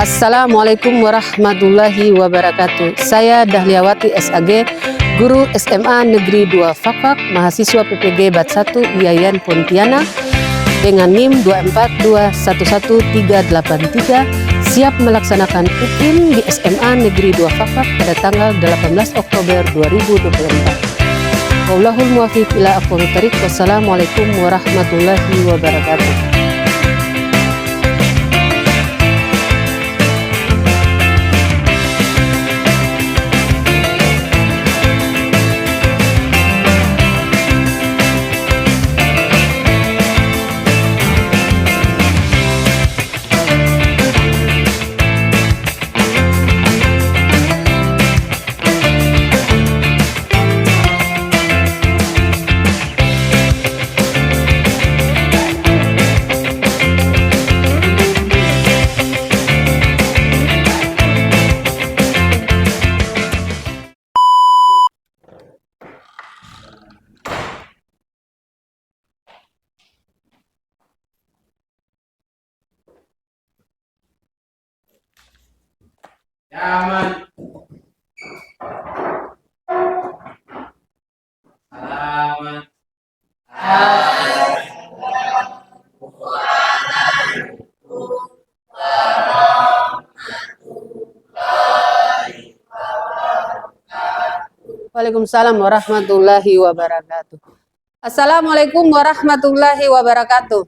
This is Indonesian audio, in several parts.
Assalamualaikum warahmatullahi wabarakatuh. Saya Dahliawati SAG, Guru SMA Negeri 2 Fakfak, mahasiswa PPG Bat 1 IAIN Pontianak dengan NIM 242111383, siap melaksanakan UPIN di SMA Negeri 2 Fakfak pada tanggal 18 Oktober 2024. Wallahul muwaffiq ila aqwamit thoriq. Wassalamualaikum warahmatullahi wabarakatuh. Aman. Selamat. Waalaikumsalam warahmatullahi wabarakatuh. Assalamualaikum warahmatullahi wabarakatuh.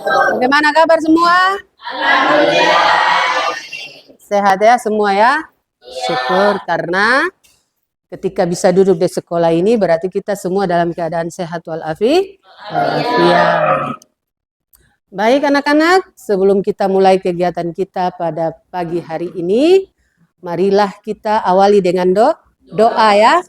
Bagaimana kabar semua? Sehat ya semua ya? Syukur, karena ketika bisa duduk di sekolah ini berarti kita semua dalam keadaan sehat walafiat. Baik anak-anak, sebelum kita mulai kegiatan kita pada pagi hari ini, marilah kita awali dengan doa ya.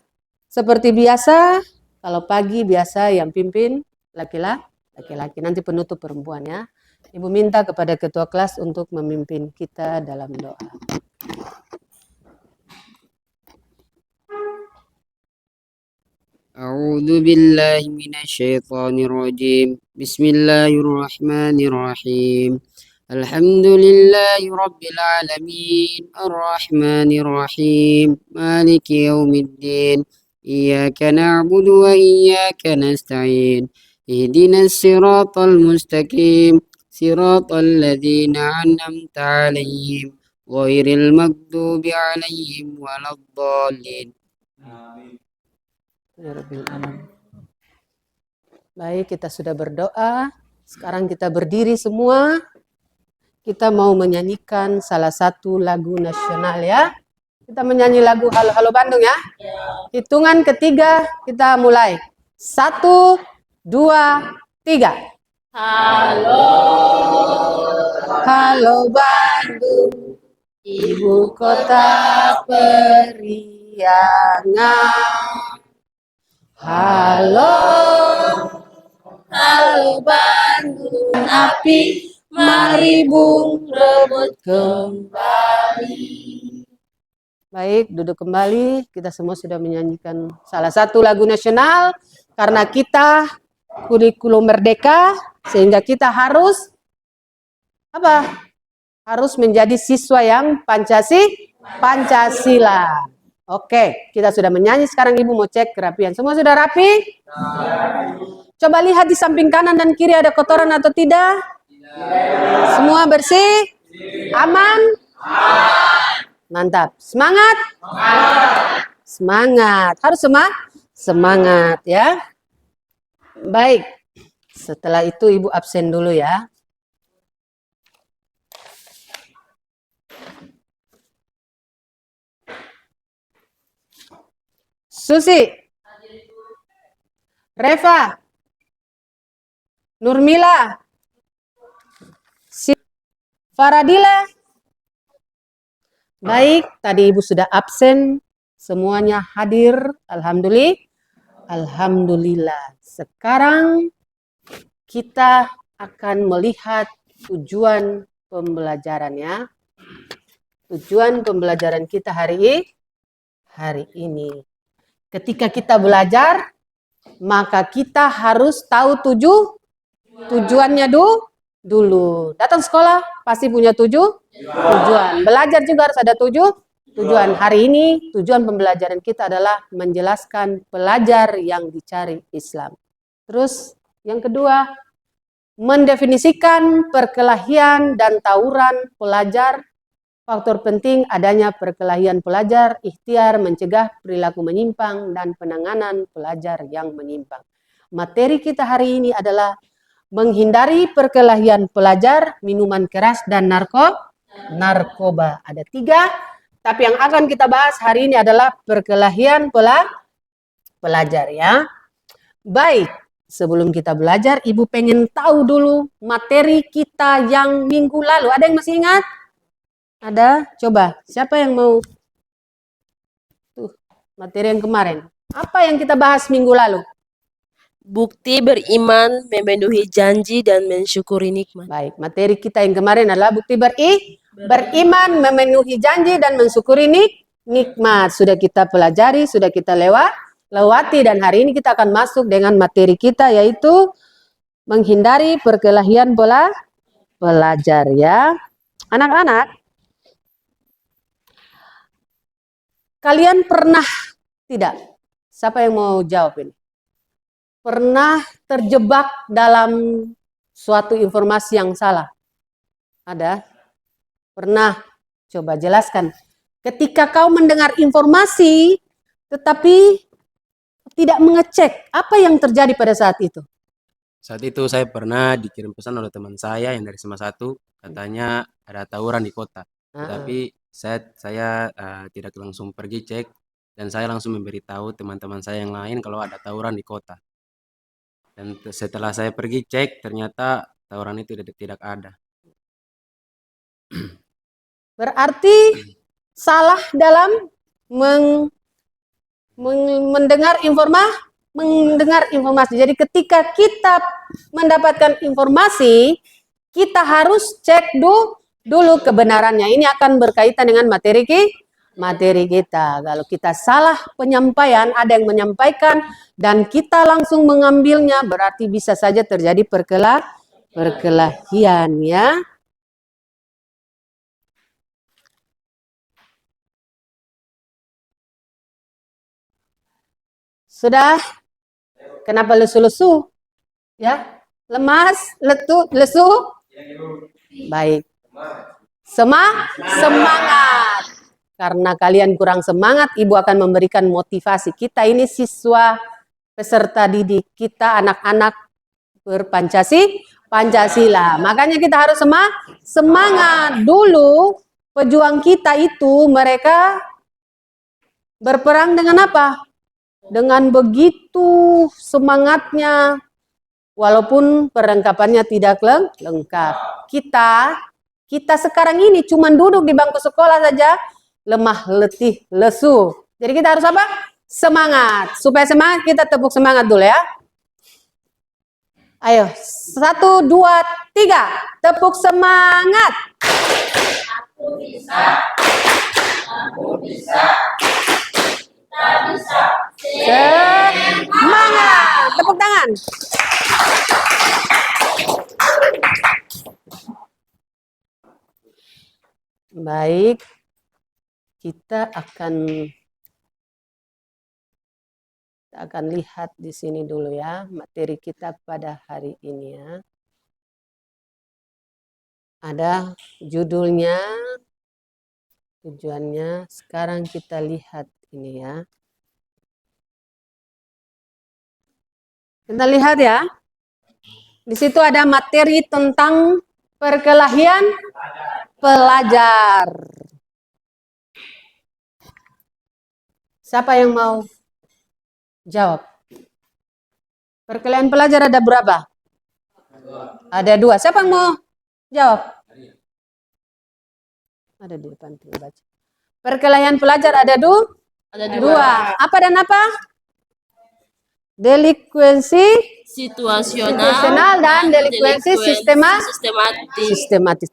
Seperti biasa, kalau pagi biasa yang pimpin laki-laki, nanti penutup perempuan ya. Ibu minta kepada ketua kelas untuk memimpin kita dalam doa. A'udzu billahi minasyaitonir rajim. Bismillahirrahmanirrahim. Alhamdulillahi rabbil alamin. Arrahmanir rahim. Maliki yaumiddin. Iyyaka na'budu wa iyyaka nasta'in. Ihdinas siratal mustaqim. Siratal ladzina an'amta 'alaihim ghairil maghdubi 'alaihim waladdallin. Amin. Baik, kita sudah berdoa. Sekarang kita berdiri semua. Kita mau menyanyikan salah satu lagu nasional ya. Kita menyanyi lagu Halo Halo Bandung ya. Hitungan ketiga kita mulai. 1, 2, 3. Halo, halo Bandung, ibu kota periangan. Halo, halo Bandung api, mari bung rebut kembali. Baik, duduk kembali. Kita semua sudah menyanyikan salah satu lagu nasional karena kita kurikulum merdeka, sehingga kita harus apa? Harus menjadi siswa yang Pancasila. Oke, kita sudah menyanyi. Sekarang Ibu mau cek kerapian. Semua sudah rapi? Coba lihat di samping kanan dan kiri ada kotoran atau tidak? Semua bersih? Aman? Mantap. Semangat? Semangat. Harus semangat ya. Baik. Setelah itu Ibu absen dulu ya. Susi, Reva, Nurmila, Faradila. Baik, tadi Ibu sudah absen, semuanya hadir. Alhamdulillah. Sekarang kita akan melihat tujuan pembelajarannya. Tujuan pembelajaran kita hari ini. Ketika kita belajar, maka kita harus tahu Tujuannya dulu. Datang sekolah pasti punya tujuan. Belajar juga harus ada tujuan. Hari ini tujuan pembelajaran kita adalah menjelaskan pelajar yang dicari Islam. Terus yang kedua, mendefinisikan perkelahian dan tawuran pelajar. Faktor penting adanya perkelahian pelajar, ikhtiar mencegah perilaku menyimpang, dan penanganan pelajar yang menyimpang. Materi kita hari ini adalah menghindari perkelahian pelajar, minuman keras, dan narkoba. Ada 3, tapi yang akan kita bahas hari ini adalah perkelahian pelajar ya. Baik, sebelum kita belajar, Ibu pengen tahu dulu materi kita yang minggu lalu. Ada yang masih ingat? Ada? Coba, siapa yang mau? Materi yang kemarin. Apa yang kita bahas minggu lalu? Bukti beriman, memenuhi janji, dan mensyukuri nikmat. Baik, materi kita yang kemarin adalah bukti beriman, memenuhi janji, dan mensyukuri nikmat. Sudah kita pelajari, sudah kita lewati, dan hari ini kita akan masuk dengan materi kita, yaitu menghindari perkelahian pelajar ya. Anak-anak, kalian pernah tidak? Siapa yang mau jawab ini? Pernah terjebak dalam suatu informasi yang salah? Ada? Pernah? Coba jelaskan. Ketika kau mendengar informasi, tetapi tidak mengecek, apa yang terjadi pada saat itu? Saat itu saya pernah dikirim pesan oleh teman saya yang dari SMA 1, katanya ada tawuran di kota. Tetapi saya tidak langsung pergi cek, dan saya langsung memberitahu teman-teman saya yang lain kalau ada tawuran di kota. Dan setelah saya pergi cek, ternyata tawuran itu tidak ada. Berarti salah dalam mendengar informasi. Jadi ketika kita mendapatkan informasi, kita harus cek dulu kebenarannya. Ini akan berkaitan dengan materi kita. Kalau kita salah penyampaian, ada yang menyampaikan dan kita langsung mengambilnya, berarti bisa saja terjadi perkelahian ya. Sudah? Kenapa lesu-lesu? Ya? Lemas, lesu? Baik. Semangat. Karena kalian kurang semangat, Ibu akan memberikan motivasi. Kita ini siswa peserta didik, kita anak-anak Pancasila. Makanya kita harus semangat. Dulu pejuang kita itu mereka berperang dengan apa? Dengan begitu semangatnya, walaupun perlengkapannya tidak lengkap. Kita sekarang ini cuma duduk di bangku sekolah saja, lemah, letih, lesu. Jadi kita harus apa? Semangat. Supaya semangat, kita tepuk semangat dulu ya. Ayo, 1, 2, 3. Tepuk semangat. Aku bisa. Aku bisa. Kita bisa. Semangat. Tepuk tangan. Baik. Kita akan lihat di sini dulu ya, materi kita pada hari ini ya. Ada judulnya, tujuannya. Sekarang kita lihat ini ya. Kita lihat ya. Di situ ada materi tentang perkelahian pelajar. Siapa yang mau jawab? Perkelahian pelajar ada berapa? Ada 2. Siapa yang mau jawab? Ada di depan baca. Perkelahian pelajar ada 2. Apa dan apa? Delikuensi situasional dan delikuensi sistematis.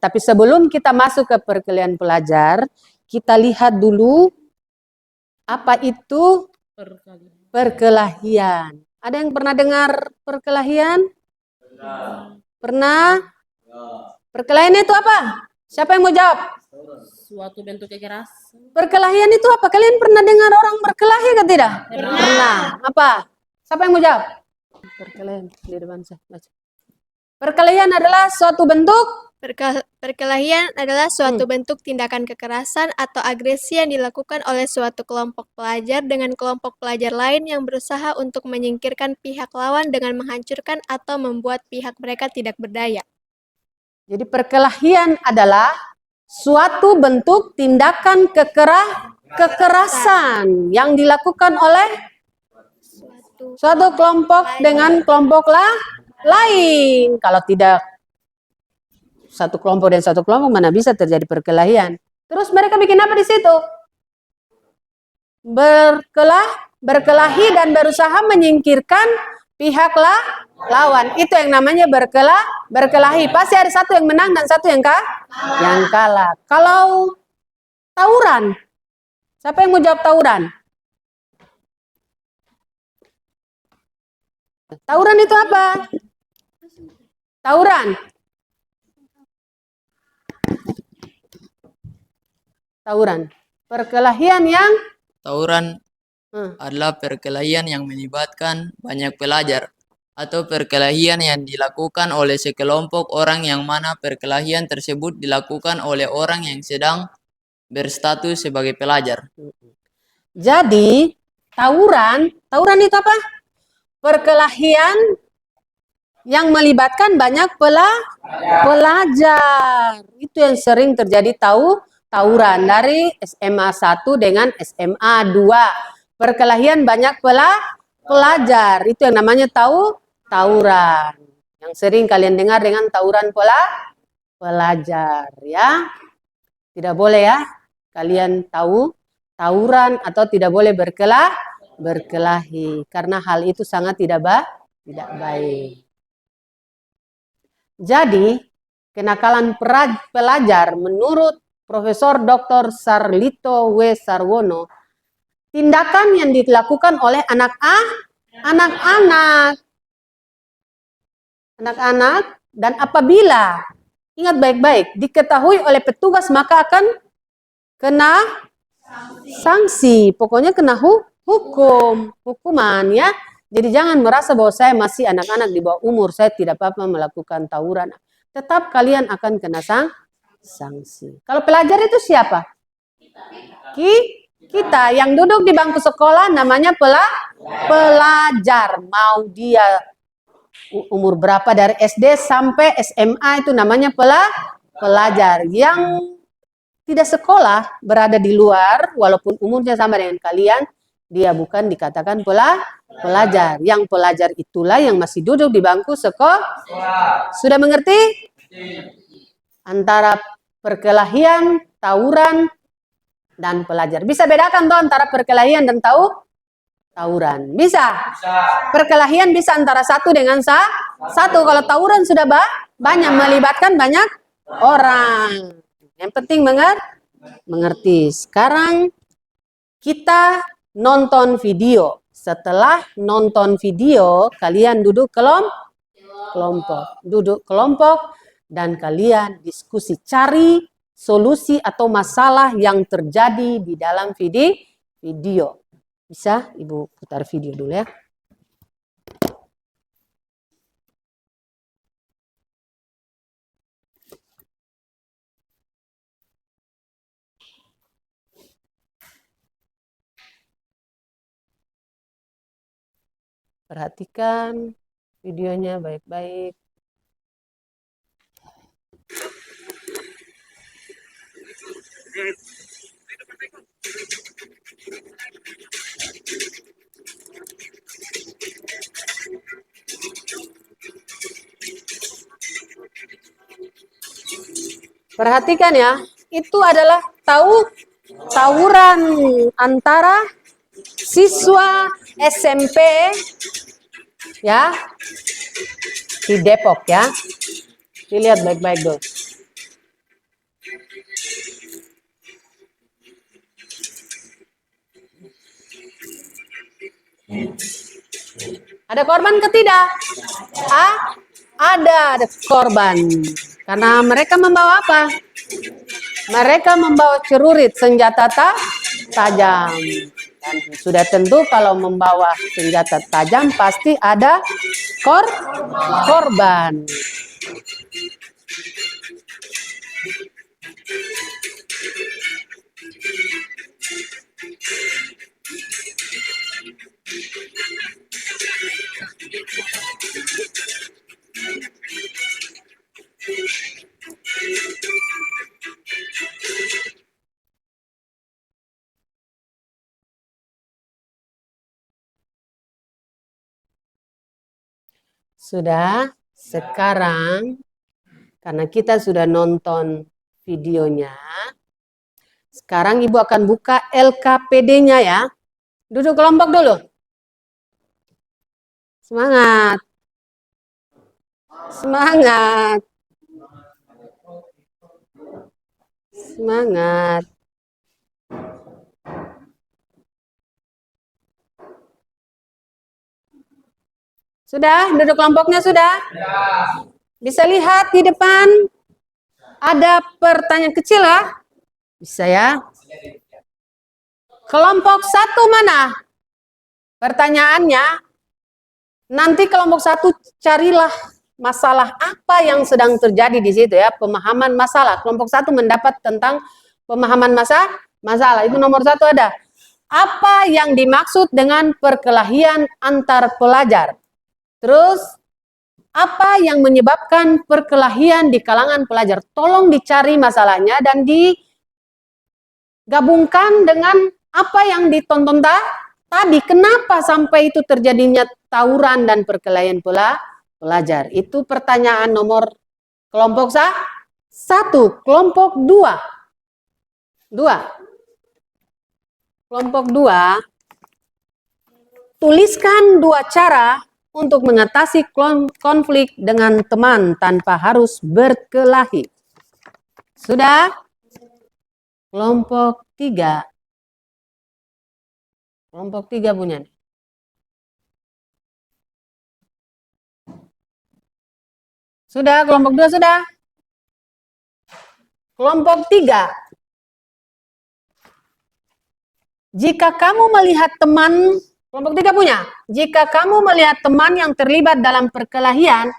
Tapi sebelum kita masuk ke perkelahian pelajar, kita lihat dulu apa itu perkelahian. Ada yang pernah dengar perkelahian? Pernah? Perkelahian itu apa? Siapa yang mau jawab? Suatu bentuk kekerasan. Perkelahian itu apa? Kalian pernah dengar orang berkelahi atau tidak? Pernah. Apa? Siapa yang mau jawab? Perkelahian di depan saya. Baca. Perkelahian adalah suatu bentuk Perkelahian adalah suatu bentuk tindakan kekerasan atau agresi yang dilakukan oleh suatu kelompok pelajar dengan kelompok pelajar lain yang berusaha untuk menyingkirkan pihak lawan dengan menghancurkan atau membuat pihak mereka tidak berdaya. Jadi perkelahian adalah suatu bentuk tindakan kekerasan yang dilakukan oleh suatu kelompok dengan kelompok lain. Kalau tidak satu kelompok dan satu kelompok, mana bisa terjadi perkelahian? Terus mereka bikin apa di situ? Berkelahi dan berusaha menyingkirkan pihak lawan. Itu yang namanya berkelahi. Pasti ada satu yang menang dan satu yang kalah. Kalau tawuran, siapa yang mau jawab tawuran? Tawuran itu apa? Tawuran. Perkelahian yang Tawuran adalah perkelahian yang melibatkan banyak pelajar atau perkelahian yang dilakukan oleh sekelompok orang yang mana perkelahian tersebut dilakukan oleh orang yang sedang berstatus sebagai pelajar. Jadi tawuran itu apa? Perkelahian yang melibatkan banyak pelajar. Itu yang sering terjadi tawuran dari SMA 1 dengan SMA 2. Perkelahian banyak pelajar. Itu yang namanya tawuran. Yang sering kalian dengar dengan tawuran pelajar ya. Tidak boleh ya kalian tahu tawuran atau tidak boleh berkelahi karena hal itu sangat tidak baik. Jadi, kenakalan pelajar menurut Profesor Dr. Sarlito W. Sarwono, tindakan yang dilakukan oleh anak-anak dan apabila, ingat baik-baik, diketahui oleh petugas maka akan kena sanksi. Pokoknya kena hukuman ya. Jadi jangan merasa bahwa saya masih anak-anak di bawah umur, saya tidak apa-apa melakukan tawuran. Tetap kalian akan kena sanksi. Kalau pelajar itu siapa? Kita yang duduk di bangku sekolah namanya pelajar. Mau dia umur berapa dari SD sampai SMA itu namanya pelajar. Yang tidak sekolah berada di luar walaupun umurnya sama dengan kalian, dia bukan dikatakan pelajar. Yang pelajar itulah yang masih duduk di bangku sekolah. Sudah mengerti? Antara perkelahian, tawuran, dan pelajar. Bisa bedakan tuh antara perkelahian dan tawuran? Bisa? Perkelahian bisa antara satu dengan satu. Kalau tawuran sudah banyak, melibatkan banyak orang. Yang penting mengerti. Sekarang kita nonton video. Setelah nonton video, kalian duduk kelompok dan kalian diskusi, cari solusi atau masalah yang terjadi di dalam video. Bisa Ibu putar video dulu ya. Perhatikan videonya baik-baik. Perhatikan ya, itu adalah tawuran antara siswa SMP ya di Depok ya. Dilihat baik-baik dulu. Ada korban ketidak? ada korban. Karena mereka membawa apa? Mereka membawa celurit, senjata tajam. Dan sudah tentu kalau membawa senjata tajam pasti ada korban. Sudah, sekarang karena kita sudah nonton videonya, sekarang Ibu akan buka LKPD-nya ya. Duduk kelompok dulu. Semangat. Semangat. Semangat. Sudah, duduk kelompoknya sudah? Bisa lihat di depan ada pertanyaan kecil ya? Bisa ya? Kelompok 1 mana? Pertanyaannya, nanti kelompok 1 carilah masalah apa yang sedang terjadi di situ ya, pemahaman masalah. Kelompok 1 mendapat tentang pemahaman masalah. Itu nomor 1 ada. Apa yang dimaksud dengan perkelahian antar pelajar? Terus, apa yang menyebabkan perkelahian di kalangan pelajar? Tolong dicari masalahnya dan digabungkan dengan apa yang ditonton tadi. Kenapa sampai itu terjadinya tawuran dan perkelahian pelajar? Itu pertanyaan nomor kelompok 1. Kelompok 2. Kelompok 2, tuliskan 2 cara untuk mengatasi konflik dengan teman tanpa harus berkelahi. Sudah? Kelompok 3. Kelompok 3 punya. Sudah, kelompok 2 sudah? Kelompok 3. Jika kamu melihat teman, kelompok 3 punya. Jika kamu melihat teman yang terlibat dalam perkelahian,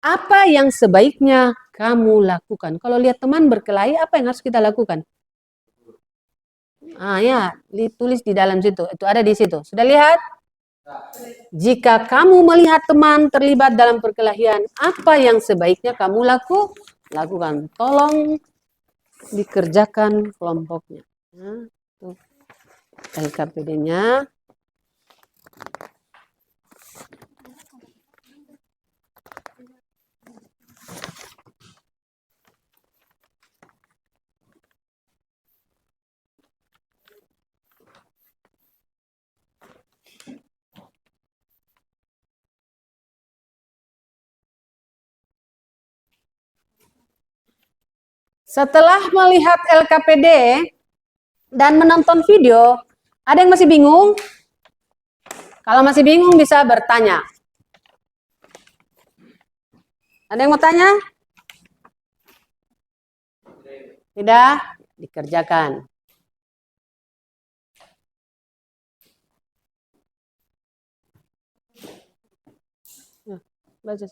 apa yang sebaiknya kamu lakukan? Kalau lihat teman berkelahi, apa yang harus kita lakukan? Ya, ditulis di dalam situ. Itu ada di situ. Sudah lihat? Jika kamu melihat teman terlibat dalam perkelahian, apa yang sebaiknya kamu lakukan? Tolong dikerjakan kelompoknya. LKPD-nya. Setelah melihat LKPD dan menonton video, ada yang masih bingung? Kalau masih bingung bisa bertanya. Ada yang mau tanya? Tidak? Dikerjakan. Baca.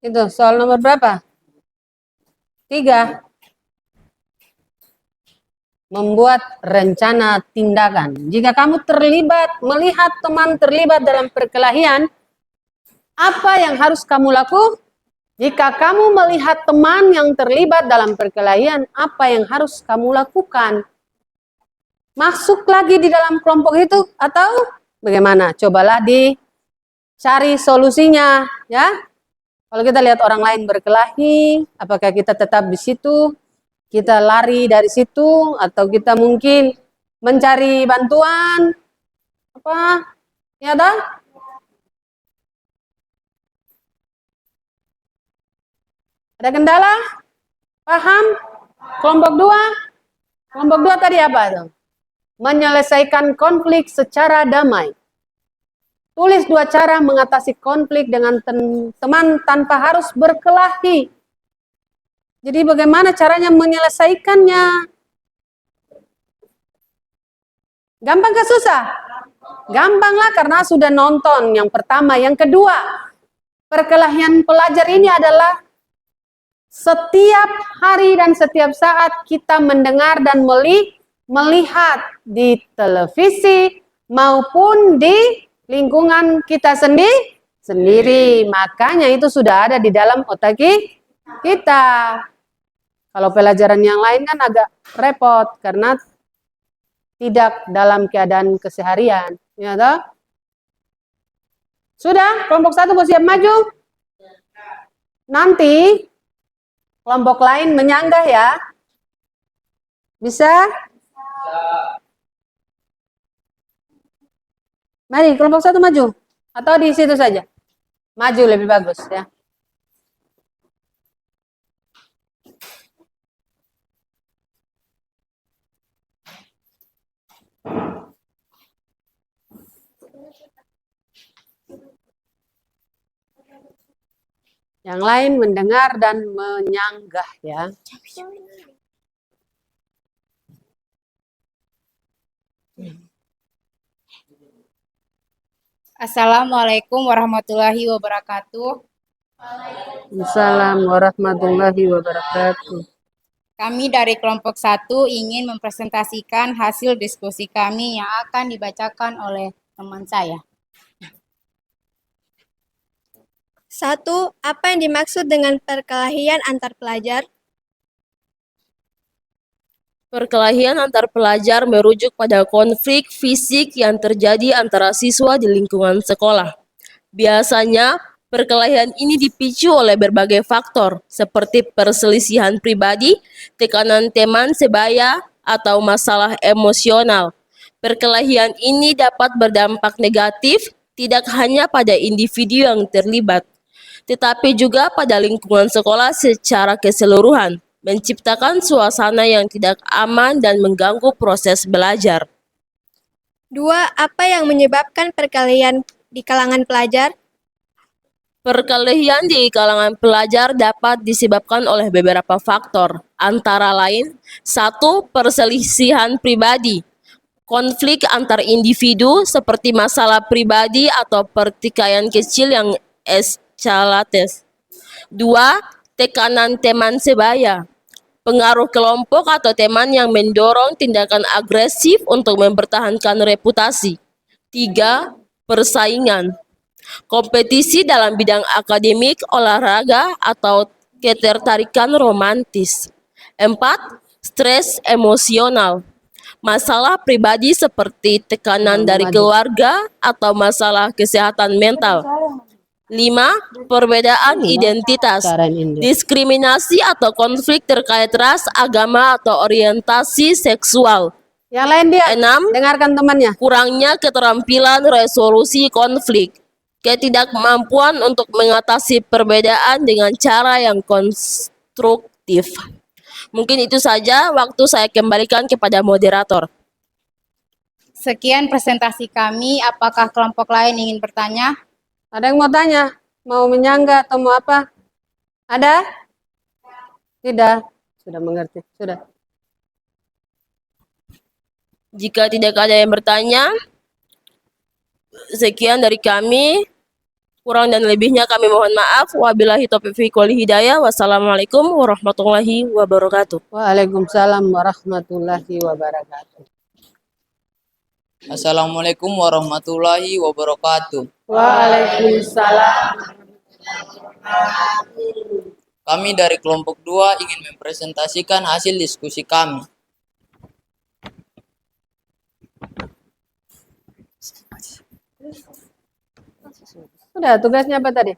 Itu soal nomor berapa? 3. Membuat rencana tindakan. Jika kamu melihat teman terlibat dalam perkelahian, apa yang harus kamu lakukan? Jika kamu melihat teman yang terlibat dalam perkelahian, apa yang harus kamu lakukan? Masuk lagi di dalam kelompok itu atau bagaimana? Cobalah cari solusinya, ya. Kalau kita lihat orang lain berkelahi, apakah kita tetap di situ? Kita lari dari situ atau kita mungkin mencari bantuan? Apa? Ya dah? Ada kendala? Paham? Kelompok 2? Kelompok 2 tadi apa tuh? Menyelesaikan konflik secara damai. Tulis 2 cara mengatasi konflik dengan teman tanpa harus berkelahi. Jadi bagaimana caranya menyelesaikannya? Gampang ke susah? Gampang lah karena sudah nonton yang pertama. Yang kedua, perkelahian pelajar ini adalah setiap hari dan setiap saat kita mendengar dan melihat di televisi maupun di lingkungan kita sendiri. Makanya itu sudah ada di dalam otak kita. Kalau pelajaran yang lain kan agak repot karena tidak dalam keadaan keseharian. Ya toh? Sudah, kelompok 1 mau siap maju? Nanti kelompok lain menyanggah ya. Bisa? Mari, kelompok 1 maju. Atau di situ saja? Maju lebih bagus ya. Yang lain mendengar dan menyanggah ya. Assalamualaikum warahmatullahi wabarakatuh. Assalamualaikum warahmatullahi wabarakatuh. Kami dari kelompok 1 ingin mempresentasikan hasil diskusi kami yang akan dibacakan oleh teman saya. 1. Apa yang dimaksud dengan perkelahian antar pelajar? Perkelahian antar pelajar merujuk pada konflik fisik yang terjadi antara siswa di lingkungan sekolah. Biasanya, perkelahian ini dipicu oleh berbagai faktor, seperti perselisihan pribadi, tekanan teman sebaya, atau masalah emosional. Perkelahian ini dapat berdampak negatif tidak hanya pada individu yang terlibat, tetapi juga pada lingkungan sekolah secara keseluruhan, menciptakan suasana yang tidak aman dan mengganggu proses belajar. 2. Apa yang menyebabkan perkelahian di kalangan pelajar? Perkelahian di kalangan pelajar dapat disebabkan oleh beberapa faktor, antara lain 1. Perselisihan pribadi. Konflik antar individu seperti masalah pribadi atau pertikaian kecil yang eskalatif. 2. Tekanan teman sebaya. Pengaruh kelompok atau teman yang mendorong tindakan agresif untuk mempertahankan reputasi. 3. Persaingan. Kompetisi dalam bidang akademik, olahraga, atau ketertarikan romantis. 4. Stres emosional. Masalah pribadi seperti tekanan dari keluarga atau masalah kesehatan mental. 5. Perbedaan identitas. Diskriminasi atau konflik terkait ras, agama, atau orientasi seksual. Yang lain dia 6. dengarkan temannya. Kurangnya keterampilan resolusi konflik. Ketidakmampuan untuk mengatasi perbedaan dengan cara yang konstruktif. Mungkin itu saja, waktu saya kembalikan kepada moderator. Sekian presentasi kami. Apakah kelompok lain ingin bertanya? Ada yang mau tanya? Mau menyanggah atau mau apa? Ada? Tidak? Sudah mengerti? Sudah. Jika tidak ada yang bertanya, sekian dari kami. Kurang dan lebihnya kami mohon maaf. Wabillahi taufiq wal hidayah. Wassalamualaikum warahmatullahi wabarakatuh. Waalaikumsalam warahmatullahi wabarakatuh. Assalamualaikum warahmatullahi wabarakatuh. Waalaikumsalam. Kami dari kelompok 2 ingin mempresentasikan hasil diskusi kami. Sudah, tugasnya apa tadi?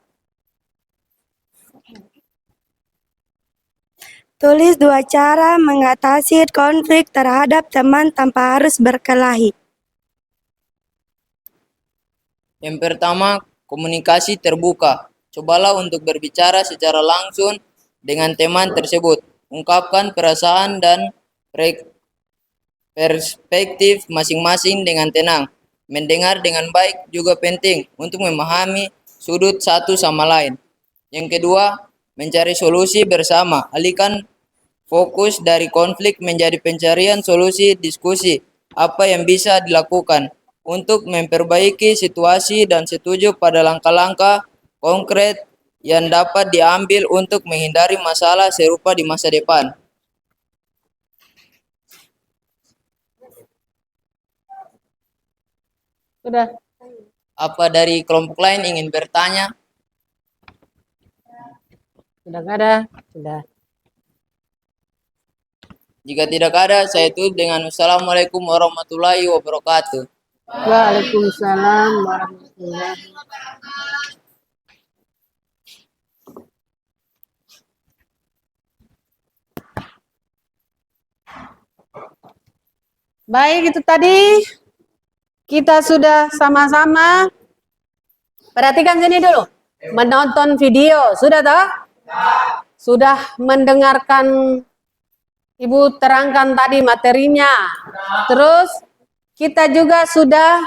Tulis 2 cara mengatasi konflik terhadap teman tanpa harus berkelahi. Yang pertama, komunikasi terbuka. Cobalah untuk berbicara secara langsung dengan teman tersebut. Ungkapkan perasaan dan perspektif masing-masing dengan tenang. Mendengar dengan baik juga penting untuk memahami sudut satu sama lain. Yang kedua, mencari solusi bersama. Alihkan fokus dari konflik menjadi pencarian solusi diskusi. Apa yang bisa dilakukan untuk memperbaiki situasi dan setuju pada langkah-langkah konkret yang dapat diambil untuk menghindari masalah serupa di masa depan. Sudah. Apa dari kelompok lain ingin bertanya? Sudah nggak ada? Sudah. Jika tidak ada, saya tutup dengan Assalamualaikum warahmatullahi wabarakatuh. Waalaikumsalam warahmatullahi Baik, itu tadi kita sudah sama-sama perhatikan sini dulu. Menonton video, sudah toh? Sudah mendengarkan Ibu terangkan tadi materinya. Terus kita juga sudah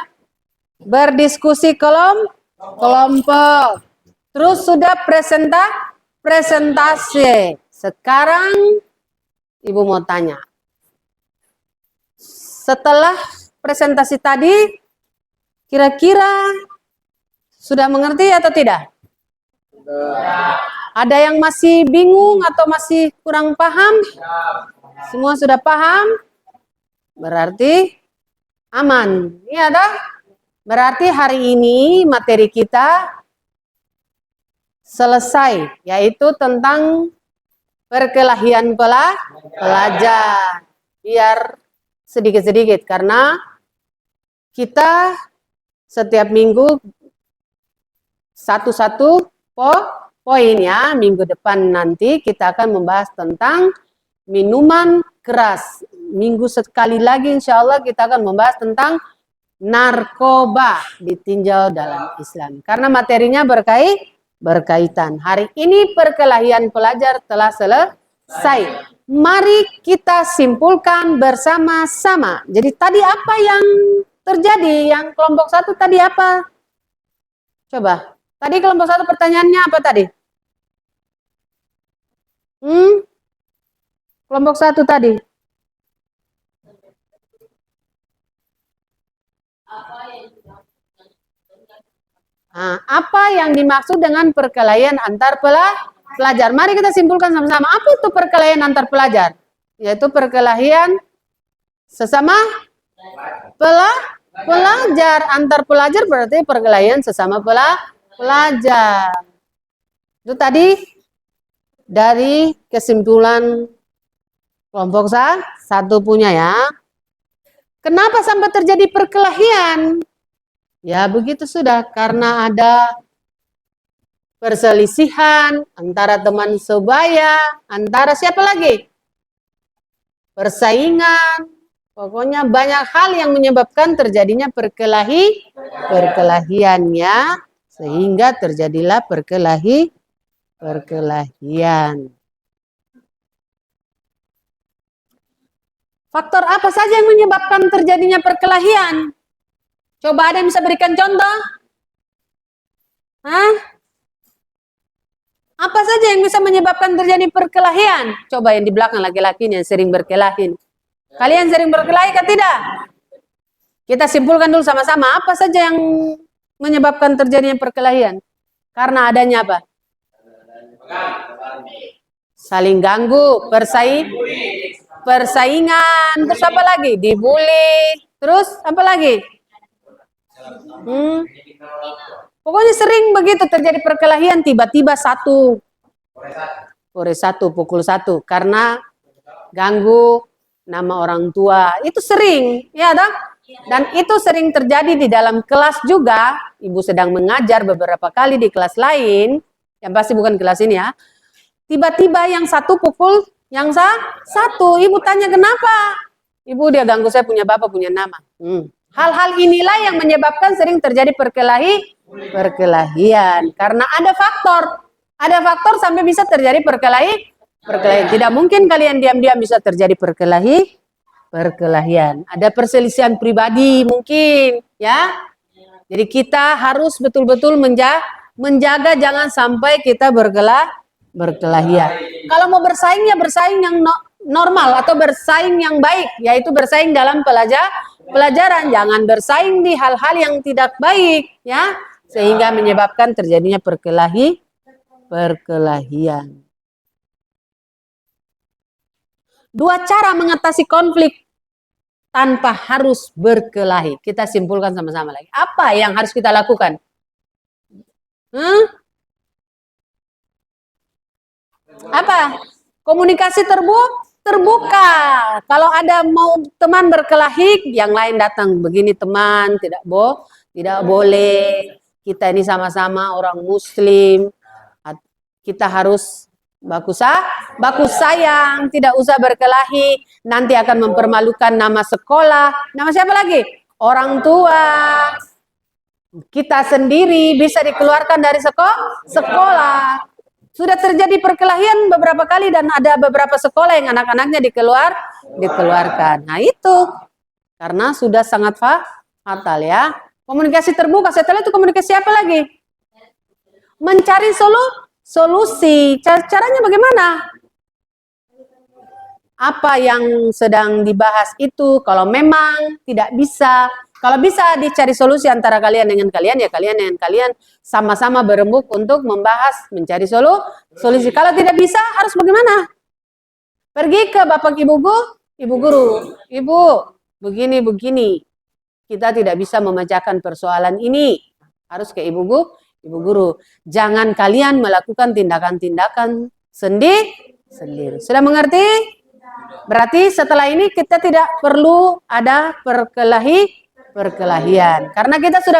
berdiskusi kelompok. Terus sudah presentasi. Sekarang Ibu mau tanya. Setelah presentasi tadi, kira-kira sudah mengerti atau tidak? Ada yang masih bingung atau masih kurang paham? Semua sudah paham? Berarti aman. Iya dah? Berarti hari ini materi kita selesai, yaitu tentang perkelahian pelajar. Biar sedikit-sedikit, karena kita setiap minggu satu-satu poin ya. Minggu depan nanti kita akan membahas tentang minuman keras. Minggu sekali lagi insya Allah kita akan membahas tentang narkoba ditinjau dalam Islam. Karena materinya berkaitan. Hari ini perkelahian pelajar telah selesai. Mari kita simpulkan bersama-sama. Jadi tadi apa yang terjadi? Yang kelompok 1 tadi apa? Coba. Tadi kelompok 1 pertanyaannya apa tadi? Kelompok 1 tadi. Apa yang dimaksud dengan perkelahian antar pelajar? Mari kita simpulkan sama-sama. Apa itu perkelahian antar pelajar? Yaitu perkelahian sesama pelajar. Antar pelajar berarti perkelahian sesama pelajar. Itu tadi dari kesimpulan kelompok 1 punya ya. Kenapa sampai terjadi perkelahian? Ya begitu sudah, karena ada perselisihan antara teman sebaya, antara siapa lagi? Persaingan. Pokoknya banyak hal yang menyebabkan terjadinya perkelahiannya, sehingga terjadilah perkelahian. Faktor apa saja yang menyebabkan terjadinya perkelahian? Coba ada yang bisa berikan contoh? Apa saja yang bisa menyebabkan terjadi perkelahian? Coba yang di belakang laki-laki yang sering berkelahi. Kalian sering berkelahi atau tidak? Kita simpulkan dulu sama-sama. Apa saja yang menyebabkan terjadinya perkelahian? Karena adanya apa? Saling ganggu, persaingan, terus apa lagi? Dibully, terus apa lagi? Pokoknya sering begitu terjadi perkelahian, tiba-tiba sore satu, pukul 1 karena ganggu nama orang tua. Itu sering, ya dah. Dan itu sering terjadi di dalam kelas juga. Ibu sedang mengajar beberapa kali di kelas lain, yang pasti bukan kelas ini ya. Tiba-tiba yang satu pukul yang satu. Ibu tanya kenapa? Ibu, dia ganggu saya punya bapak, punya nama. Hal-hal inilah yang menyebabkan sering terjadi perkelahian. Karena ada faktor sampai bisa terjadi perkelahian. Tidak mungkin kalian diam-diam bisa terjadi perkelahian. Ada perselisihan pribadi mungkin, ya. Jadi kita harus betul-betul menjaga jangan sampai kita berkelahian. Kalau mau bersaing ya bersaing yang normal atau bersaing yang baik, yaitu bersaing dalam pelajaran. Jangan bersaing di hal-hal yang tidak baik, ya, sehingga menyebabkan terjadinya perkelahian. Dua cara mengatasi konflik tanpa harus berkelahi. Kita simpulkan sama-sama lagi. Apa yang harus kita lakukan? Apa? Komunikasi terbuka. Kalau ada mau teman berkelahi, yang lain datang. Begini teman, tidak boleh. Kita ini sama-sama orang Muslim. Kita harus baku sayang, tidak usah berkelahi, nanti akan mempermalukan nama sekolah. Nama siapa lagi? Orang tua. Kita sendiri bisa dikeluarkan dari sekolah. Sudah terjadi perkelahian beberapa kali dan ada beberapa sekolah yang anak-anaknya dikeluarkan. Nah itu karena sudah sangat fatal ya. Komunikasi terbuka. Setelah itu komunikasi apa lagi? Mencari solusi. Caranya bagaimana? Apa yang sedang dibahas itu, kalau memang tidak bisa, kalau bisa dicari solusi antara kalian dengan kalian, ya kalian dengan kalian sama-sama berembuk untuk membahas, mencari solusi. Kalau tidak bisa, harus bagaimana? Pergi ke bapak ibu guru. Ibu, begini. Kita tidak bisa memecahkan persoalan ini. Harus ke ibu guru. Jangan kalian melakukan tindakan-tindakan sendiri. Sudah mengerti? Berarti setelah ini kita tidak perlu ada perkelahian. Karena kita sudah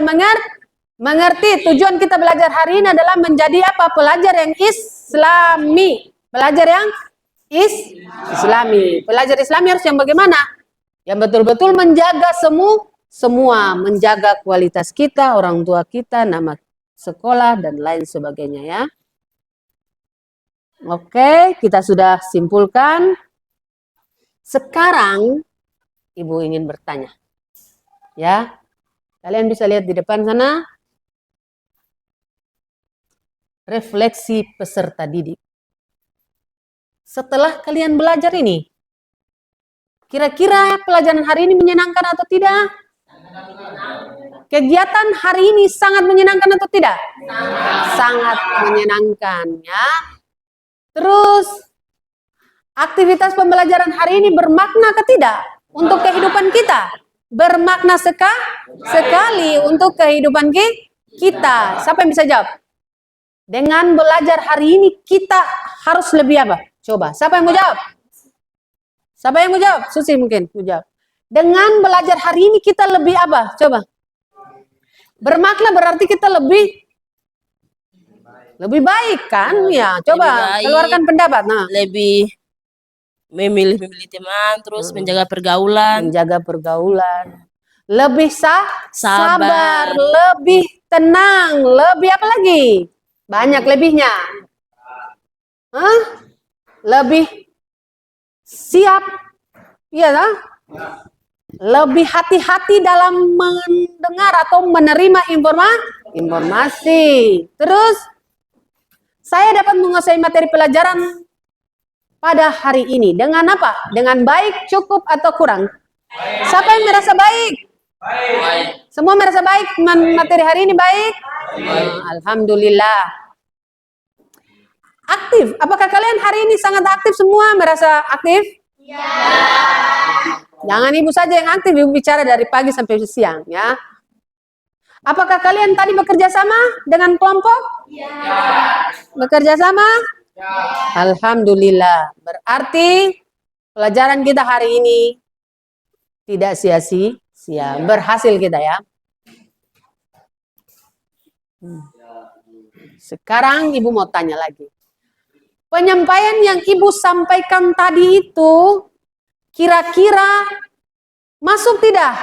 mengerti tujuan kita belajar hari ini adalah menjadi apa? Pelajar yang islami. Pelajar yang islami. Pelajar islami harus yang bagaimana? Yang betul-betul menjaga semua. Menjaga kualitas kita, orang tua kita, nama sekolah, dan lain sebagainya ya. Oke, kita sudah simpulkan. Sekarang Ibu ingin bertanya. Ya. Kalian bisa lihat di depan sana. Refleksi peserta didik. Setelah kalian belajar ini, kira-kira pelajaran hari ini menyenangkan atau tidak? Kegiatan hari ini sangat menyenangkan atau tidak? Sangat menyenangkan ya. Terus aktivitas pembelajaran hari ini bermakna atau tidak untuk kehidupan kita? Bermakna sekali untuk kehidupan kita. Siapa yang bisa jawab? Dengan belajar hari ini kita harus lebih apa? Coba, siapa yang mau jawab? Siapa yang mau jawab? Susi mungkin mau jawab. Dengan belajar hari ini kita lebih apa? Coba. Bermakna berarti kita lebih baik kan? Ya, coba keluarkan pendapat. Nah, Lebih memilih teman, terus menjaga pergaulan. Lebih sabar, lebih tenang, lebih apa lagi? Banyak lebihnya. Lebih siap. Iya lah. Lebih hati-hati dalam mendengar atau menerima informasi. Terus saya dapat menguasai materi pelajaran pada hari ini dengan apa? Dengan baik, cukup, atau kurang? Siapa yang merasa baik? Baik. Semua merasa baik materi hari ini baik? Alhamdulillah. Aktif. Apakah kalian hari ini sangat aktif semua? Merasa aktif? Ya. Jangan ibu saja yang aktif, ibu bicara dari pagi sampai siang ya. Apakah kalian tadi bekerja sama dengan kelompok? Ya. Bekerja sama? Ya. Alhamdulillah. Berarti pelajaran kita hari ini tidak Ya, berhasil kita ya. Sekarang Ibu mau tanya lagi. Penyampaian yang Ibu sampaikan tadi itu kira-kira masuk tidak?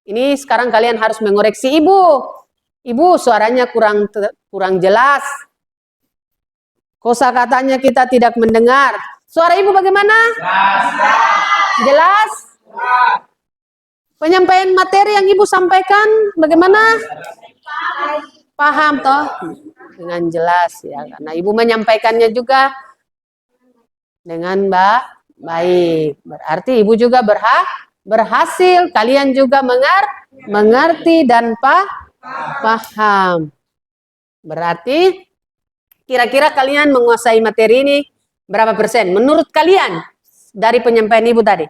Ini sekarang kalian harus mengoreksi Ibu. Ibu suaranya kurang jelas. Kosakatanya kita tidak mendengar. Suara Ibu bagaimana? Jelas? Penyampaian materi yang Ibu sampaikan bagaimana? Paham toh? Dengan jelas ya, karena Ibu menyampaikannya juga dengan baik. Berarti Ibu juga berhasil. Kalian juga mengerti dan paham. Berarti kira-kira kalian menguasai materi ini berapa persen? Menurut kalian dari penyampaian Ibu tadi?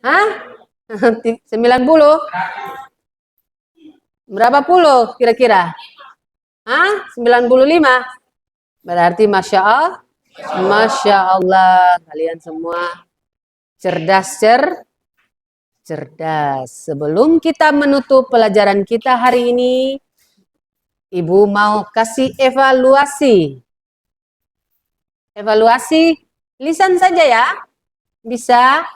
Hah? 90? Berapa puluh kira-kira? Hah? 95? Berarti Masya Allah kalian semua cerdas. Sebelum kita menutup pelajaran kita hari ini, Ibu mau kasih evaluasi. Evaluasi lisan saja ya. Bisa.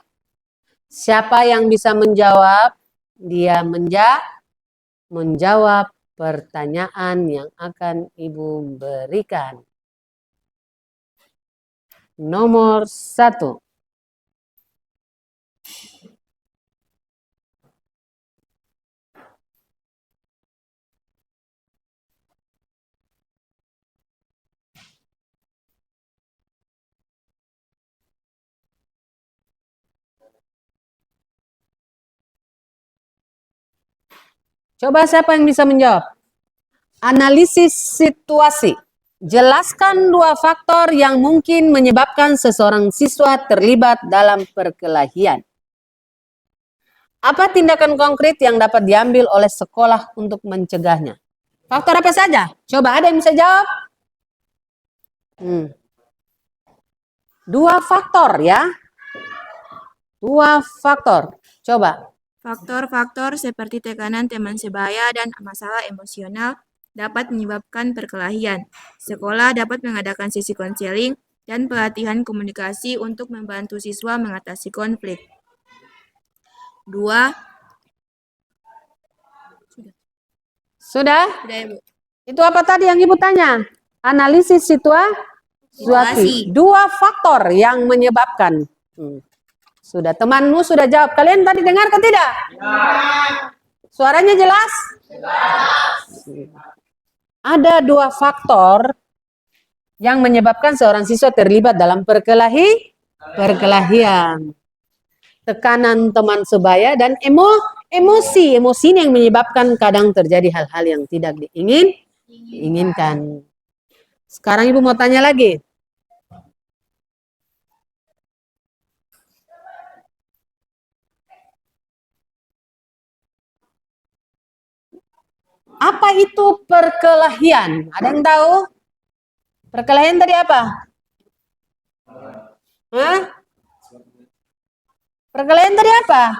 Siapa yang bisa menjawab, dia menjawab pertanyaan yang akan Ibu berikan. Nomor 1. Coba siapa yang bisa menjawab? Analisis situasi. Jelaskan 2 faktor yang mungkin menyebabkan seseorang siswa terlibat dalam perkelahian. Apa tindakan konkret yang dapat diambil oleh sekolah untuk mencegahnya? Faktor apa saja? Coba ada yang bisa jawab? 2 faktor ya. 2 faktor. Coba. Faktor-faktor seperti tekanan teman sebaya dan masalah emosional dapat menyebabkan perkelahian. Sekolah dapat mengadakan sesi konseling dan pelatihan komunikasi untuk membantu siswa mengatasi konflik. 2. Sudah? Sudah, Ibu. Itu apa tadi yang Ibu tanya? Analisis situasi. 2 faktor yang menyebabkan. Sudah, temanmu sudah jawab. Kalian tadi dengar atau tidak? Suaranya jelas? Ada 2 faktor yang menyebabkan seorang siswa terlibat dalam perkelahian. Tekanan teman sebaya dan emosi. Emosi yang menyebabkan kadang terjadi hal-hal yang tidak diinginkan. Sekarang Ibu mau tanya lagi. Apa itu perkelahian? Ada yang tahu? Perkelahian tadi apa? Hah? Perkelahian tadi apa?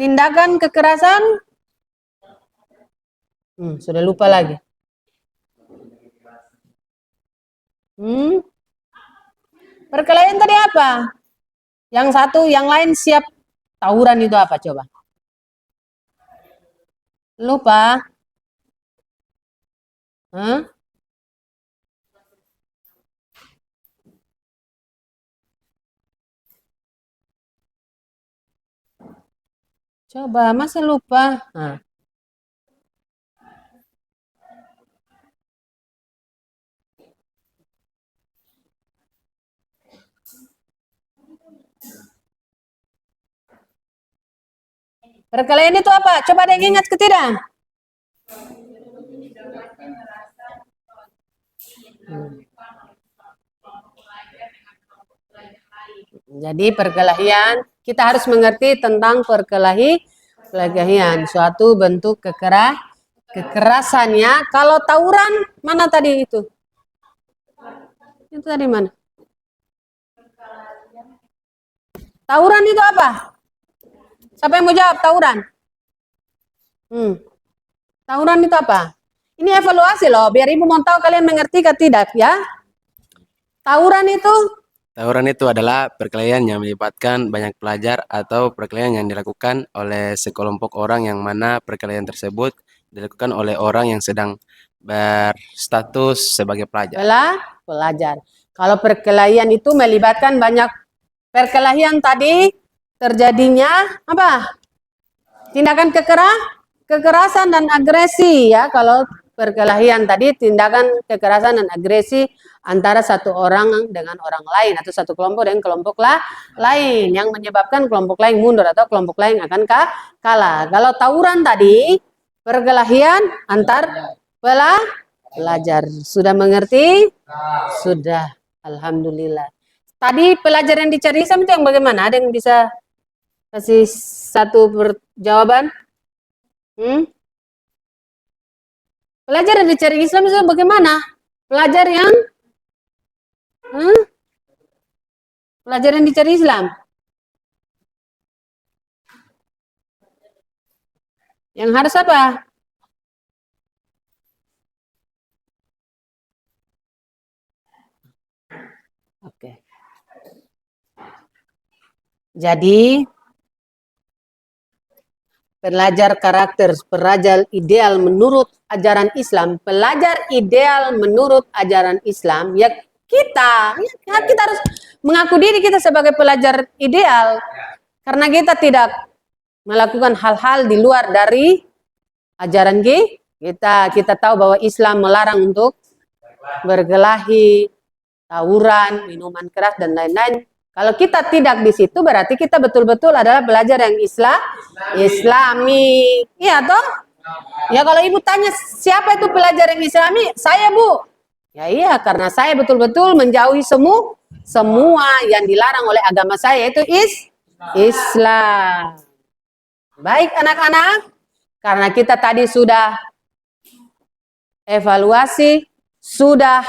Tindakan kekerasan? Sudah lupa lagi. Perkelahian tadi apa? Yang satu, yang lain siap tawuran itu apa coba? Lupa? Coba, masa lupa? Perkelahian itu apa? Coba ada yang ingat ke tidak? Jadi perkelahian, kita harus mengerti tentang perkelahian, suatu bentuk kekerasannya. Kalau tawuran, mana tadi itu? Itu tadi mana? Tawuran itu apa? Siapa yang mau jawab tawuran? Tawuran itu apa? Ini evaluasi loh, biar ibu mau tahu kalian mengerti atau tidak ya. Tawuran itu adalah perkelahian yang melibatkan banyak pelajar atau perkelahian yang dilakukan oleh sekelompok orang yang mana perkelahian tersebut dilakukan oleh orang yang sedang berstatus sebagai pelajar. pelajar. Kalau perkelahian itu melibatkan banyak perkelahian tadi terjadinya apa? Tindakan kekerasan dan agresi ya. Kalau perkelahian tadi tindakan kekerasan dan agresi antara satu orang dengan orang lain atau satu kelompok dengan kelompok lain yang menyebabkan kelompok lain mundur atau kelompok lain akan kalah. Kalau tawuran tadi perkelahian antar pelajar. Sudah mengerti? Sudah. Alhamdulillah. Tadi pelajar yang dicari Islam itu yang bagaimana? Ada yang bisa kasih satu jawaban? Pelajar yang dicari Islam itu bagaimana? Pelajar yang pelajar yang dicari Islam. Yang harus apa? Oke. Jadi pelajar karakter, pelajar ideal menurut ajaran Islam, pelajar ideal menurut ajaran Islam, ya kita harus mengaku diri kita sebagai pelajar ideal, karena kita tidak melakukan hal-hal di luar dari ajaran kita. Kita tahu bahwa Islam melarang untuk berkelahi, tawuran, minuman keras dan lain-lain. Kalau kita tidak di situ berarti kita betul-betul adalah belajar yang Islami. Iya toh? Ya kalau ibu tanya siapa itu pelajar yang Islami? Saya bu. Ya iya karena saya betul-betul menjauhi semua yang dilarang oleh agama saya itu Islam. Baik anak-anak, karena kita tadi sudah evaluasi, sudah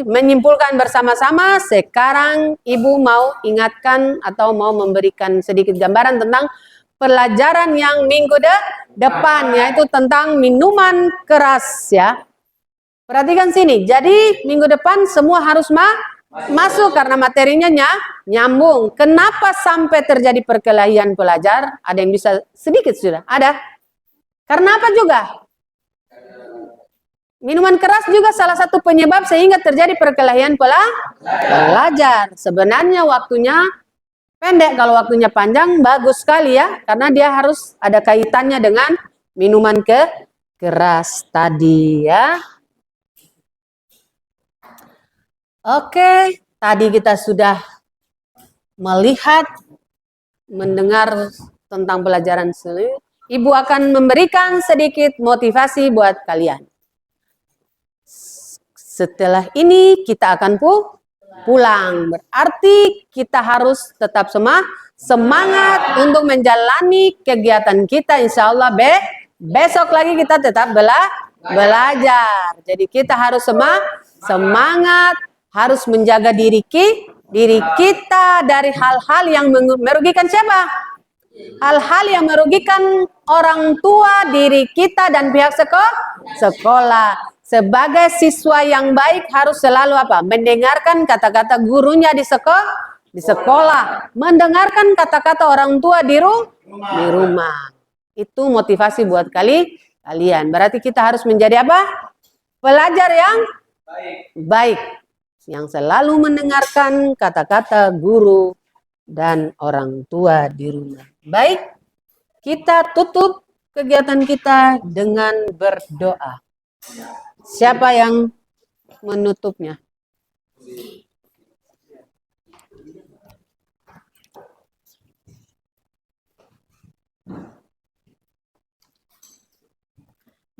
menyimpulkan bersama-sama. Sekarang ibu mau ingatkan atau mau memberikan sedikit gambaran tentang pelajaran yang minggu depan, yaitu tentang minuman keras ya. Perhatikan sini. Jadi minggu depan semua harus masuk karena materinya nyambung. Kenapa sampai terjadi perkelahian pelajar? Ada yang bisa sedikit sudah? Ada? Karena apa juga? Minuman keras juga salah satu penyebab sehingga terjadi perkelahian pelajar. Sebenarnya waktunya pendek, kalau waktunya panjang bagus sekali ya, karena dia harus ada kaitannya dengan minuman keras tadi ya. Oke, tadi kita sudah melihat, mendengar tentang pelajaran seni. Ibu akan memberikan sedikit motivasi buat kalian. Setelah ini kita akan pulang. Berarti kita harus tetap semangat untuk menjalani kegiatan kita. Insya Allah besok lagi kita tetap belajar. Jadi kita harus semangat, harus menjaga diri kita dari hal-hal yang merugikan siapa? Hal-hal yang merugikan orang tua, diri kita, dan pihak sekolah. Sebagai siswa yang baik harus selalu apa? Mendengarkan kata-kata gurunya di sekolah. Mendengarkan kata-kata orang tua di rumah. Itu motivasi buat kalian. Berarti kita harus menjadi apa? Pelajar yang baik. Yang selalu mendengarkan kata-kata guru dan orang tua di rumah. Baik, kita tutup kegiatan kita dengan berdoa. Siapa yang menutupnya?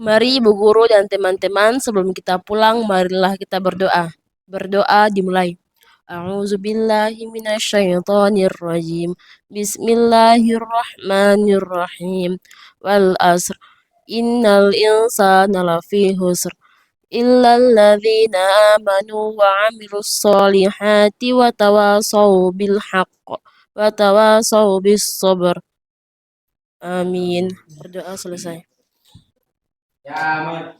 Mari Ibu Guru dan teman-teman, sebelum kita pulang, marilah kita berdoa. Berdoa dimulai. A'udzubillahi minasyaitonirrajim. Bismillahirrahmanirrahim. Wal asr. Innal insana lafi husr. Illal ladzina amanu wa 'amilus solihati wa tawasaw bil haqq wa tawasaw bis sabr. Amin. Berdoa selesai. Selamat.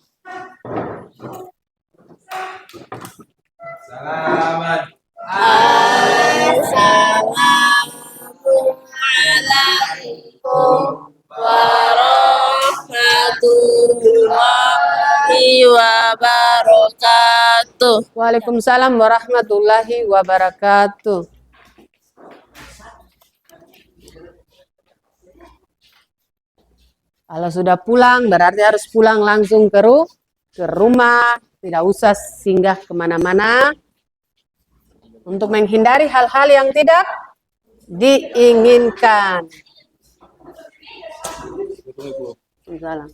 Selamat. Assalamualaikum warahmatullahi wabarakatuh. Waalaikumsalam warahmatullahi wabarakatuh. Kalau sudah pulang, berarti harus pulang langsung ke rumah, tidak usah singgah kemana-mana untuk menghindari hal-hal yang tidak diinginkan. Salam.